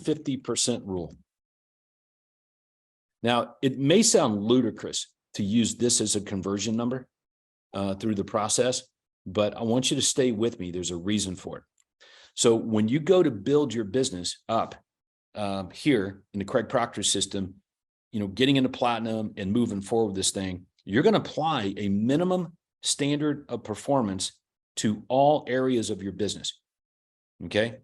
50% rule. Now, it may sound ludicrous to use this as a conversion number through the process, but I want you to stay with me. There's a reason for it. So when you go to build your business up here in the Craig Proctor system, getting into platinum and moving forward this thing, you're going to apply a minimum standard of performance to all areas of your business. Okay.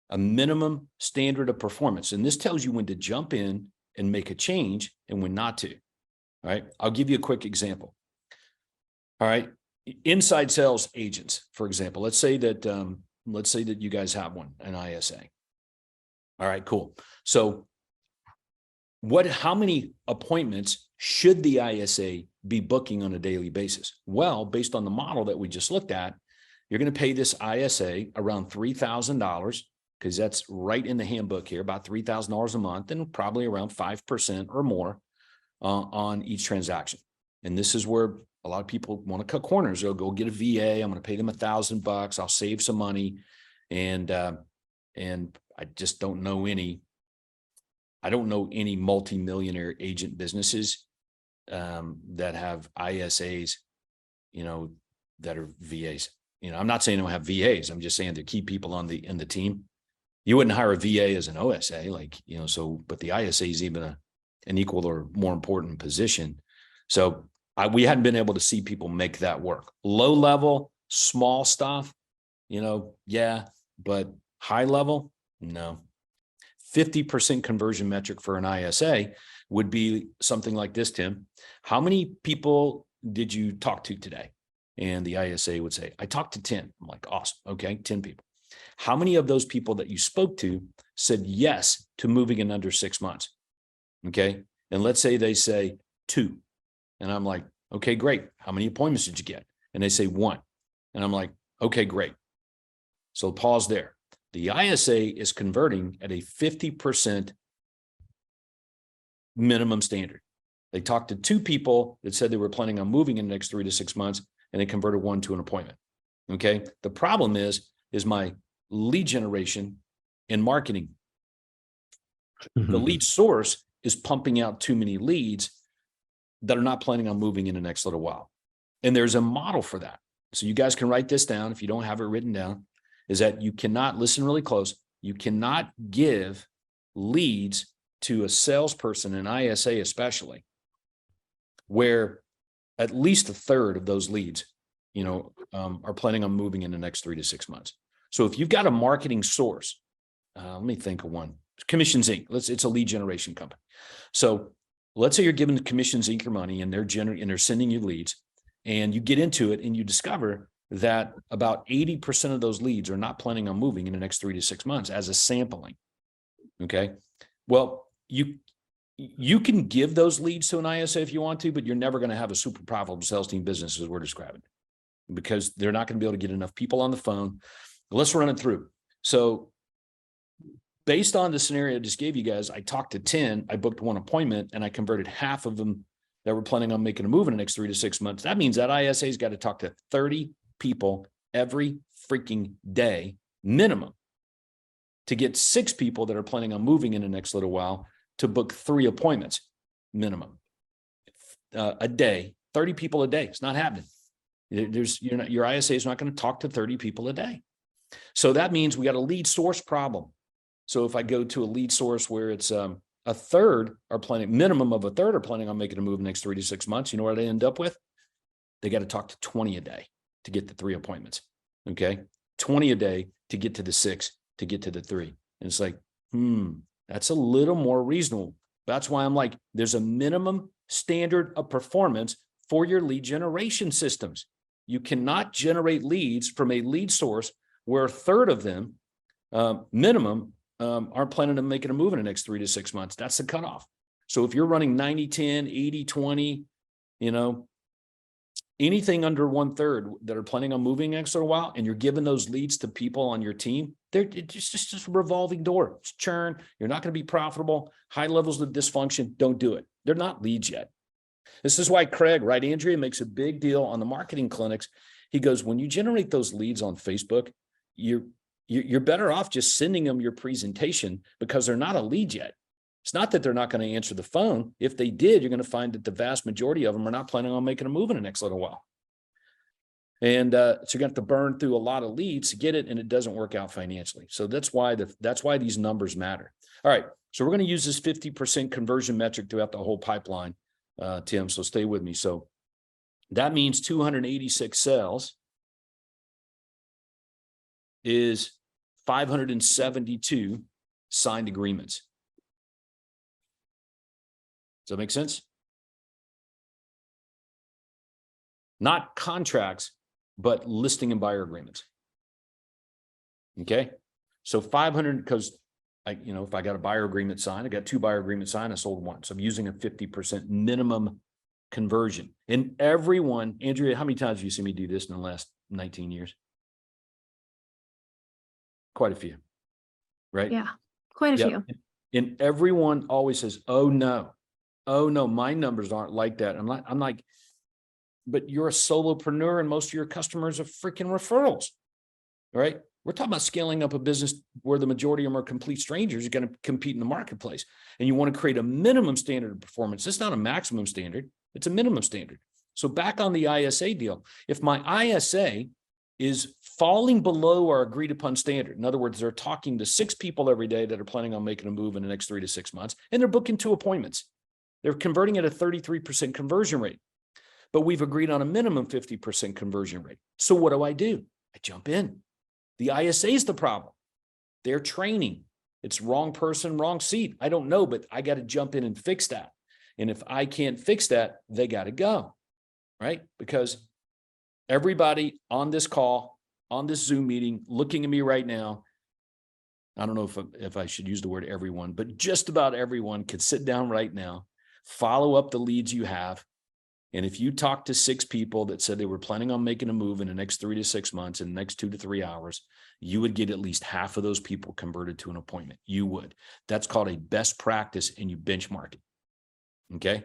A minimum standard of performance. And this tells you when to jump in and make a change and when not to. All right. I'll give you a quick example. All right. Inside sales agents, for example, let's say that you guys have one, an ISA. All right, cool. So how many appointments should the ISA be booking on a daily basis? Well, based on the model that we just looked at, you're going to pay this ISA around $3,000 because that's right in the handbook here, about $3,000 a month, and probably around 5% or more on each transaction. And this is where a lot of people want to cut corners. They'll go get a VA. I'm going to pay them $1,000. I'll save some money. And I just don't know any multi-millionaire agent businesses that have ISAs, that are VAs. I'm not saying they don't have VAs. I'm just saying they're key people in the team. You wouldn't hire a VA as an OSA, but the ISA is even an equal or more important position. So we hadn't been able to see people make that work. Low level, small stuff, yeah, but high level, no. 50% conversion metric for an ISA would be something like this, Tim. How many people did you talk to today? And the ISA would say, I talked to 10. I'm like, awesome. Okay, 10 people. How many of those people that you spoke to said yes to moving in under 6 months? Okay. And let's say they say 2. And I'm like, okay, great. How many appointments did you get? And they say 1. And I'm like, okay, great. So pause there. The ISA is converting at a 50% minimum standard. They talked to 2 people that said they were planning on moving in the next 3 to 6 months, and they converted 1 to an appointment. Okay. The problem is my lead generation and marketing. The lead source is pumping out too many leads that are not planning on moving in the next little while. And there's a model for that. So you guys can write this down if you don't have it written down, is that you cannot, listen really close, you cannot give leads to a salesperson, an ISA especially, where at least a third of those leads, are planning on moving in the next 3 to 6 months. So if you've got a marketing source, let me think of one. Commissions Inc. It's a lead generation company. So let's say you're giving Commissions Inc. your money and they're sending you leads, and you get into it and you discover that about 80% of those leads are not planning on moving in the next 3 to 6 months as a sampling. Okay. Well, you can give those leads to an ISA if you want to, but you're never going to have a super profitable sales team business as we're describing, because they're not going to be able to get enough people on the phone. Let's run it through. So based on the scenario I just gave you guys, I talked to 10, I booked 1 appointment, and I converted half of them that were planning on making a move in the next 3 to 6 months. That means that ISA's got to talk to 30 people every freaking day minimum to get 6 people that are planning on moving in the next little while to book 3 appointments minimum a day. 30 people a day. It's not happening. Your ISA is not going to talk to 30 people a day. So that means we got a lead source problem. So if I go to a lead source where it's a third are planning, minimum of a third are planning on making a move in the next 3 to 6 months, you know what I end up with? They got to talk to 20 a day to get the 3 appointments. Okay. 20 a day to get to the 6, to get to the 3. And it's like, that's a little more reasonable. That's why I'm like, there's a minimum standard of performance for your lead generation systems. You cannot generate leads from a lead source where a third of them minimum aren't planning on making a move in the next 3 to 6 months. That's the cutoff. So if you're running 90-10, 80-20, anything under 1/3 that are planning on moving next little while, and you're giving those leads to people on your team, it's just a revolving door. It's churn. You're not going to be profitable. High levels of dysfunction. Don't do it. They're not leads yet. This is why Craig, right, Andrea, makes a big deal on the marketing clinics. He goes, when you generate those leads on Facebook, you're better off just sending them your presentation because they're not a lead yet. It's not that they're not going to answer the phone. If they did, you're going to find that the vast majority of them are not planning on making a move in the next little while. And so you're going to have to burn through a lot of leads to get it, and it doesn't work out financially. So that's why these numbers matter. All right. So we're going to use this 50% conversion metric throughout the whole pipeline, Tim. So stay with me. So that means 286 sales is 572 signed agreements. Does that make sense? Not contracts, but listing and buyer agreements. Okay. So 500, because if I got a buyer agreement signed, I got 2 buyer agreements signed, I sold 1. So I'm using a 50% minimum conversion. And everyone, Andrea, how many times have you seen me do this in the last 19 years? Quite a few, right? Yeah, quite a few. And everyone always says, oh no, my numbers aren't like that. I'm like, but you're a solopreneur and most of your customers are freaking referrals, right? We're talking about scaling up a business where the majority of them are complete strangers. You're going to compete in the marketplace, and you want to create a minimum standard of performance. It's not a maximum standard. It's a minimum standard. So back on the ISA deal, if my ISA is falling below our agreed upon standard, in other words, they're talking to 6 people every day that are planning on making a move in the next 3 to 6 months, and they're booking 2 appointments. They're converting at a 33% conversion rate, but we've agreed on a minimum 50% conversion rate. So what do? I jump in. The ISA is the problem. They're training. It's wrong person, wrong seat. I don't know, but I got to jump in and fix that. And if I can't fix that, they got to go, right? Because everybody on this call, on this Zoom meeting, looking at me right now, I don't know if I should use the word everyone, but just about everyone could sit down right now, follow up the leads you have. And if you talk to 6 people that said they were planning on making a move in the next 3 to 6 months, in the next 2 to 3 hours, you would get at least half of those people converted to an appointment. You would. That's called a best practice, and you benchmark it. Okay.